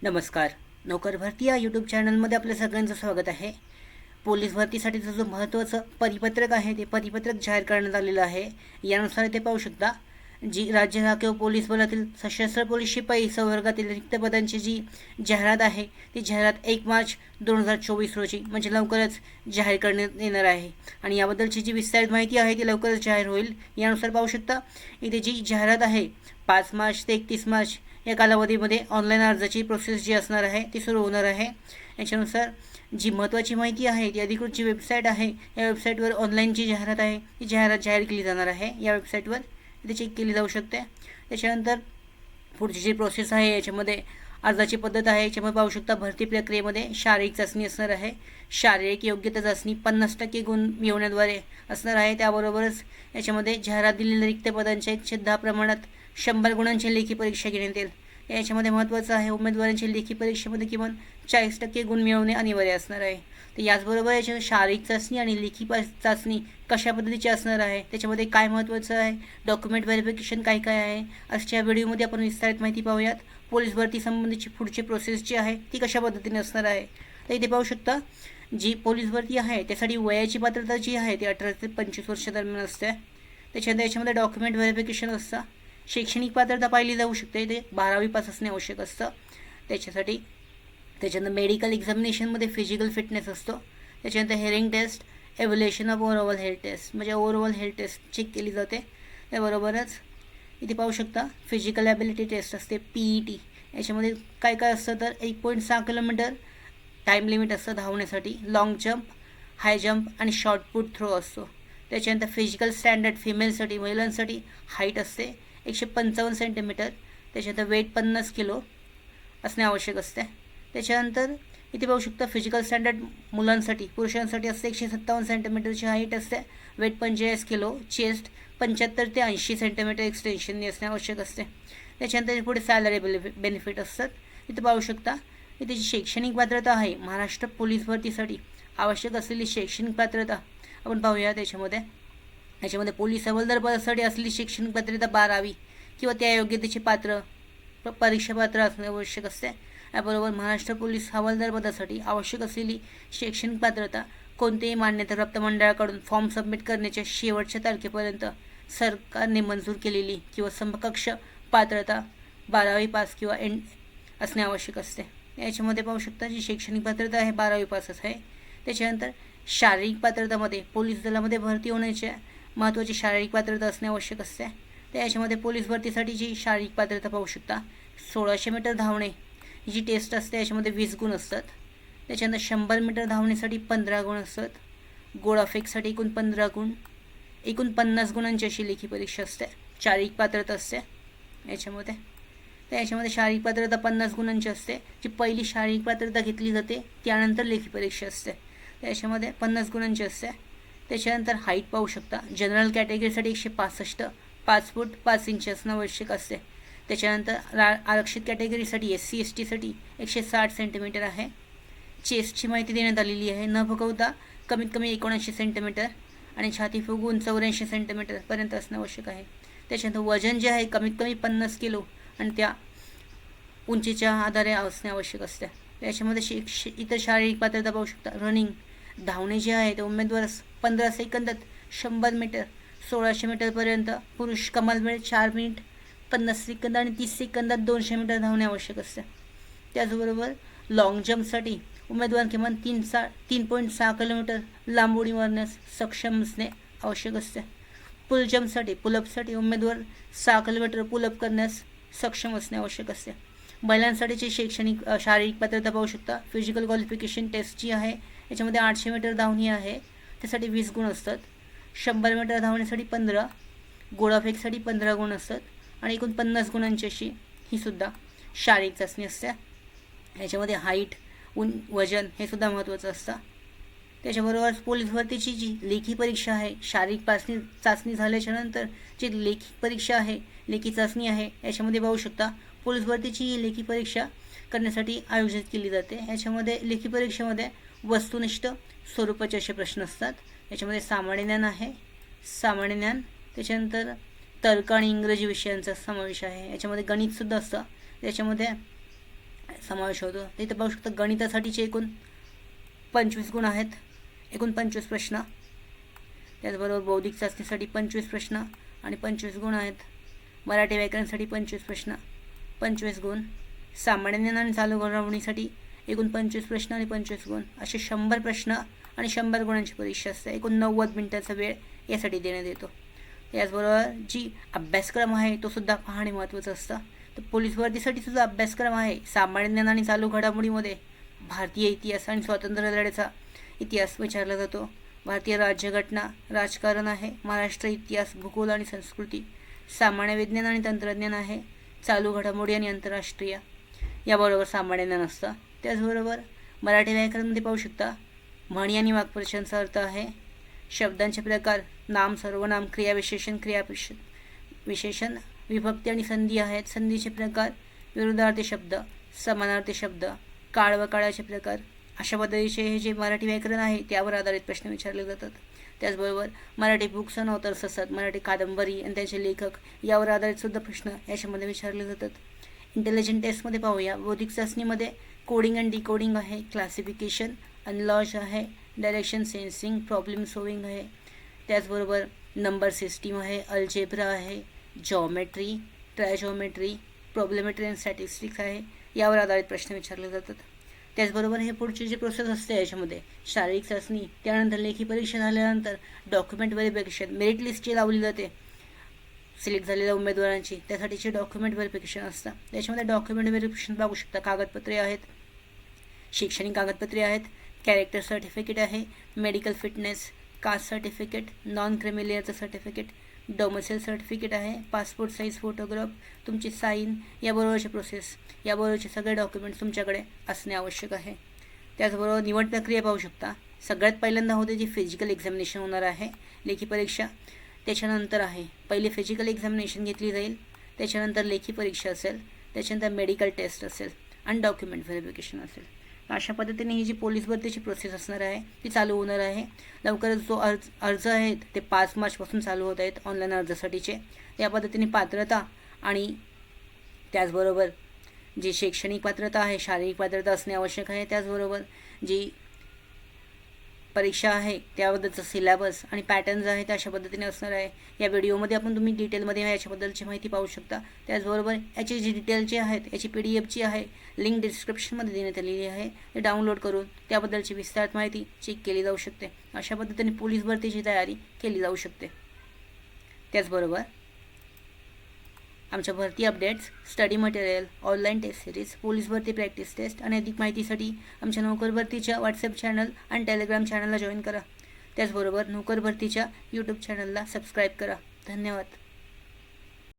नमस्कार. नोकर भरती या यूट्यूब चॅनलमध्ये आपल्या सगळ्यांचं स्वागत आहे. पोलीस भरतीसाठीचं जो महत्त्वाचं परिपत्रक आहे ते परिपत्रक जाहीर करण्यात आलेलं आहे. यानुसार इथे पाहू शकता, जी राज्य राखीव पोलीस बलातील सशस्त्र पोलीस शिपाई संवर्गातील रिक्त पदांची जी जाहिरात आहे ती जाहिरात 1 मार्च 2024 रोजी म्हणजे लवकरच जाहीर करण्यात येणार आहे. आणि याबद्दलची जी विस्तारित माहिती आहे ती लवकरच जाहीर होईल. यानुसार पाहू शकता, इथे जी जाहिरात आहे 5 मार्च ते 31 मार्च या कालावधीमध्ये ऑनलाईन अर्जाची प्रोसेस जी असणार आहे ती सुरू होणार आहे. याच्यानुसार जी महत्त्वाची माहिती आहे ती अधिकृत जी वेबसाईट आहे या वेबसाईटवर ऑनलाईन जी जाहिरात आहे ती जाहिरात जाहीर केली जाणार आहे. या वेबसाईटवर इथे चेक केली जाऊ शकते. त्याच्यानंतर पुढची जी प्रोसेस आहे याच्यामध्ये अर्जाची पद्धत आहे. याच्यामध्ये पाहू शकता, भरती प्रक्रियेमध्ये शारीरिक चाचणी असणार आहे. शारीरिक योग्यता चाचणी 50% गुण मिळवण्याद्वारे असणार आहे. त्याबरोबरच याच्यामध्ये जाहिरात दिलेल्या रिक्त पदांच्या 110 प्रमाणात 100 गुणांची लेखी परीक्षा घेण्यात येईल. याच्यामध्ये महत्त्वाचं आहे, उमेदवारांच्या लेखी परीक्षेमध्ये किमान 40% गुण मिळवणे अनिवार्य असणार आहे. तर याचबरोबर याच्या शारीरिक चाचणी आणि लेखी चाचणी कशा पद्धतीची असणार आहे, त्याच्यामध्ये काय महत्त्वाचं आहे, डॉक्युमेंट व्हेरिफिकेशन काय काय आहे, अशा व्हिडिओमध्ये आपण विस्तारित माहिती पाहूयात. पोलीस भरती संबंधीची पुढची प्रोसेस जी आहे ती कशा पद्धतीने असणार आहे. तर इथे पाहू शकता, जी पोलीस भरती आहे त्यासाठी वयाची पात्रता जी आहे ती 18 ते 25 वर्ष दरम्यान असते. त्याच्यानंतर याच्यामध्ये डॉक्युमेंट व्हेरिफिकेशन असतं. शैक्षणिक पात्रता पाहिली जाऊ शकते, ते 12वी पास असणे आवश्यक असतं त्याच्यासाठी. त्याच्यानंतर मेडिकल एक्झामिनेशनमध्ये फिजिकल फिटनेस असतो. त्याच्यानंतर hearing test, evaluation of overall health test म्हणजे ओव्हरऑल हेल्थ टेस्ट चेक केली जाते. त्याबरोबरच इथे पाहू शकता, फिजिकल ॲबिलिटी टेस्ट असते PET. याच्यामध्ये काय काय असतं तर 1.6 किलोमीटर टाईम लिमिट असतं धावण्यासाठी, लाँग जंप, हाय जंप आणि शॉर्ट पुट थ्रो असतो. त्याच्यानंतर फिजिकल स्टँडर्ड फिमेलसाठी महिलांसाठी हाईट असते 155 सेंटीमीटर. त्याच्यानंतर वेट 50 किलो असणे आवश्यक असते. त्याच्यानंतर इथे पाहू शकता, फिजिकल स्टँडर्ड मुलांसाठी पुरुषांसाठी असते 157 सेंटीमीटरची हाईट असते, वेट 45 किलो, चेस्ट 75 ते 80 सेंटीमीटर एक्सटेन्शननी असणे आवश्यक असते. त्याच्यानंतर पुढे सॅलरी बेनिफिट असतात. इथे पाहू शकता, इथे जी शैक्षणिक पात्रता आहे महाराष्ट्र पोलीस भरतीसाठी आवश्यक असलेली शैक्षणिक पात्रता आपण पाहूया. याच्यामध्ये पोलीस हवालदार पदासाठी असलेली शैक्षणिक पात्रता 12वी किंवा त्या योग्यतेचे परीक्षा पात्र असणे आवश्यक असते. याबरोबर महाराष्ट्र पोलीस हवालदार पदासाठी आवश्यक असलेली शैक्षणिक पात्रता कोणत्याही मान्यताप्राप्त मंडळाकडून फॉर्म सबमिट करण्याच्या शेवटच्या तारखेपर्यंत सरकारने मंजूर केलेली किंवा समकक्ष पात्रता 12वी पास किंवा असणे आवश्यक असते. याच्यामध्ये पाहू शकता, जी शैक्षणिक पात्रता आहे 12वी पासच आहे. त्याच्यानंतर शारीरिक पात्रतामध्ये पोलीस दलामध्ये भरती होण्याच्या महत्त्वाची शारीरिक पात्रता असणे आवश्यक असते. तर याच्यामध्ये पोलीस भरतीसाठी जी शारीरिक पात्रता पाहू शकता, 1600 मीटर धावणे ही जी टेस्ट असते याच्यामध्ये 20 गुण असतात. त्याच्यानंतर 100 मीटर धावण्यासाठी 15 गुण असतात. गोळाफेकसाठी एकूण 15 गुण, एकूण 50 गुणांची अशी लेखी परीक्षा असते, शारीरिक पात्रता असते याच्यामध्ये. तर याच्यामध्ये शारीरिक पात्रता 50 गुणांची असते. जी पहिली शारीरिक पात्रता घेतली जाते त्यानंतर लेखी परीक्षा असते. तर याच्यामध्ये 50 गुणांची असते. त्याच्यानंतर हाईट पाहू शकता, जनरल कॅटेगरीसाठी 165 5 फूट 5 इंच असणं आवश्यक असते. त्याच्यानंतर आरक्षित कॅटेगरीसाठी SC STसाठी 160 सेंटीमीटर आहे. चेस्टची माहिती देण्यात आलेली आहे, न फुगवता कमीत कमी 79 सेंटीमीटर आणि छाती फुगवून 84 सेंटीमीटरपर्यंत असणं आवश्यक आहे. त्याच्यानंतर वजन जे आहे कमीत कमी 50 किलो आणि त्या उंचीच्या आधारे असणे आवश्यक असते. त्याच्यामध्ये इतर शारीरिक पात्रता पाहू शकता, रनिंग धावणे जे आहे ते उमेदवार 15 सेकंदात 100 मीटर, 1600 मीटरपर्यंत, पुरुष कमाल वेळ 4 मिनिट 50 सेकंद आणि 30 सेकंदात 200 मीटर धावणे आवश्यक असते. त्याचबरोबर लाँग जंपसाठी उमेदवार किमान 3.6 किलोमीटर लांब उडी मारण्यास सक्षम असणे आवश्यक असते. पुल जंपसाठी पुलअपसाठी उमेदवार 6 किलोमीटर पुलअप करण्यास सक्षम असणे आवश्यक असते. महिलांसाठीची शारीरिक पात्रता पाहू शकता, फिजिकल क्वालिफिकेशन टेस्ट जी आहे याच्यामध्ये 800 मीटर धावणे आहे, त्यासाठी 20 गुण असतात. 100 मीटर धावण्यासाठी 15, गोळाफेकसाठी 15 गुण असतात आणि एकूण 50 गुणांची अशी ही सुद्धा शारीरिक चाचणी असते. याच्यामध्ये हाईट, वजन हे सुद्धा महत्त्वाचं असतं. त्याच्याबरोबर पोलीस भरतीची जी लेखी परीक्षा आहे, शारीरिक चाचणी झाल्याच्यानंतर जी लेखी परीक्षा आहे, लेखी चाचणी आहे, याच्यामध्ये पाहू शकता पोलीस भरतीची ही लेखी परीक्षा करण्यासाठी आयोजित केली जाते. याच्यामध्ये लेखी परीक्षेमध्ये वस्तुनिष्ठ स्वरूपाचे असे प्रश्न असतात. याच्यामध्ये सामान्य ज्ञान आहे, सामान्य ज्ञान, त्याच्यानंतर तर्क आणि इंग्रजी विषयांचा समावेश आहे. याच्यामध्ये गणितसुद्धा असतं. त्याच्यामध्ये समावेश होतो. ते इथं पाहू शकता गणितासाठीचे एकूण 25 गुण आहेत, एकूण 25 प्रश्न. त्याचबरोबर बौद्धिक चाचणीसाठी 25 प्रश्न आणि 25 गुण आहेत. मराठी व्याकरणासाठी 25 प्रश्न 25 गुण. सामान्य ज्ञान आणि चालू घडामोडीसाठी एकूण 25 प्रश्न आणि 25 गुण असे 100 प्रश्न आणि 100 गुणांची परीक्षा असते. एकूण 90 मिनिटाचा वेळ यासाठी देण्यात येतो. याचबरोबर जी अभ्यासक्रम आहे तो सुद्धा पाहणे महत्त्वाचं असतं. तर पोलीस भरतीसाठी सुद्धा अभ्यासक्रम आहे. सामान्य ज्ञान आणि चालू घडामोडीमध्ये भारतीय इतिहास आणि स्वातंत्र्य लढ्याचा इतिहास विचारला जातो. भारतीय राज्यघटना, राजकारण आहे, महाराष्ट्र इतिहास, भूगोल आणि संस्कृती, सामान्य विज्ञान आणि तंत्रज्ञान आहे, चालू घडामोडी आणि आंतरराष्ट्रीय याबरोबर सामान्य ज्ञान असतं. त्याचबरोबर मराठी व्याकरणमध्ये पाहू शकता म्हणी आणि वाक्प्रचारांचा अर्थ आहे, शब्दांचे प्रकार, नाम, सर्वनाम, क्रियाविशेषण, विशेषण, विभक्ती आणि संधी आहेत. संधीचे प्रकार, विरुद्धार्थी शब्द, समानार्थी शब्द, काळ व काळाचे प्रकार अशा पद्धतीचे हे जे मराठी व्याकरण आहे त्यावर आधारित प्रश्न विचारले जातात. त्याचबरोबर मराठी बुक्स अँड ऑथर्स असतात, मराठी कादंबरी आणि त्यांचे लेखक यावर आधारित सुद्धा प्रश्न याच्यामध्ये विचारले जातात. इंटेलिजंट टेस्टमध्ये पाहूया. बौद्धिक चाचणीमध्ये कोडिंग अँड डिकोडिंग आहे, क्लासिफिकेशन, अनलॉज आहे, डायरेक्शन सेन्सिंग, प्रॉब्लेम सॉल्विंग आहे. त्याचबरोबर नंबर सिस्टीम आहे, अल्जेब्रा आहे, जॉमेट्री, ट्रायजॉमेट्री, प्रॉब्लेमेट्री अँड स्टॅटिस्टिक्स आहे. यावर आधारित प्रश्न विचारले जातात. त्याचबरोबर हे पुढची जी प्रोसेस असते याच्यामध्ये शारीरिक चाचणी, त्यानंतर लेखी परीक्षा झाल्यानंतर डॉक्युमेंट व्हेरिफिकेशन, मेरिट लिस्ट जी लावली जाते सिलेक्ट झालेल्या उमेदवारांची त्यासाठीचे डॉक्युमेंट व्हेरिफिकेशन असतं. त्याच्यामध्ये डॉक्युमेंट व्हेरिफिकेशन पाहू शकता. कागदपत्रे आहेत, शैक्षणिक कागदपत्रे आहेत, कॅरेक्टर सर्टिफिकेट आहे, medical fitness, caste certificate, non क्रिमिलियरचं सर्टिफिकेट, डोमिसाईल सर्टिफिकेट आहे, पासपोर्ट साईज फोटोग्राफ, तुमची साईन याबरोबरची प्रोसेस, याबरोबरचे सगळे डॉक्युमेंट्स तुमच्याकडे असणे आवश्यक आहे. त्याचबरोबर निवड प्रक्रिया पाहू शकता. सगळ्यात पहिल्यांदा होते जी फिजिकल एक्झामिनेशन होणार आहे, लेखी परीक्षा. त्याच्यानंतर आहे पहिली फिजिकल एक्झामिनेशन घेतली जाईल, त्याच्यानंतर लेखी परीक्षा असेल, त्याच्यानंतर मेडिकल टेस्ट असेल आणि डॉक्युमेंट व्हेरिफिकेशन असेल. अशा पद्धतीने ही जी पोलीस भरतीची प्रोसेस असणार आहे ती चालू होणार आहे. लवकरच जो अर्ज आहेत ते 5 मार्चपासून चालू होत आहेत ऑनलाईन अर्जासाठीचे. या पद्धतीने पात्रता आणि त्याचबरोबर जी शैक्षणिक पात्रता आहे, शारीरिक पात्रता असणे आवश्यक आहे. त्याचबरोबर जी परीक्षा आहे त्याबद्दलचं सिलेबस आणि पॅटर्न्स आहेत अशा पद्धतीने असणार आहे. या व्हिडिओमध्ये आपण तुम्ही डिटेलमध्ये याच्याबद्दलची माहिती पाहू शकता. त्याचबरोबर याची जी डिटेलची आहेत याची PDF आहे, लिंक डिस्क्रिप्शनमध्ये देण्यात आलेली आहे. ते डाउनलोड करून त्याबद्दलची विस्तारित माहिती चेक केली जाऊ शकते. अशा पद्धतीने पोलीस भरतीची तयारी केली जाऊ शकते. त्याचबरोबर आमच्या भरती updates, study material, online test series, police भरती प्रॅक्टिस टेस्ट आणि अधिक माहितीसाठी आमच्या नोकर भरतीच्या व्हॉट्सअप चॅनल आणि टेलिग्राम चॅनलला जॉईन करा. त्याचबरोबर नोकर भरतीच्या यूट्यूब चॅनलला सबस्क्राईब करा. धन्यवाद.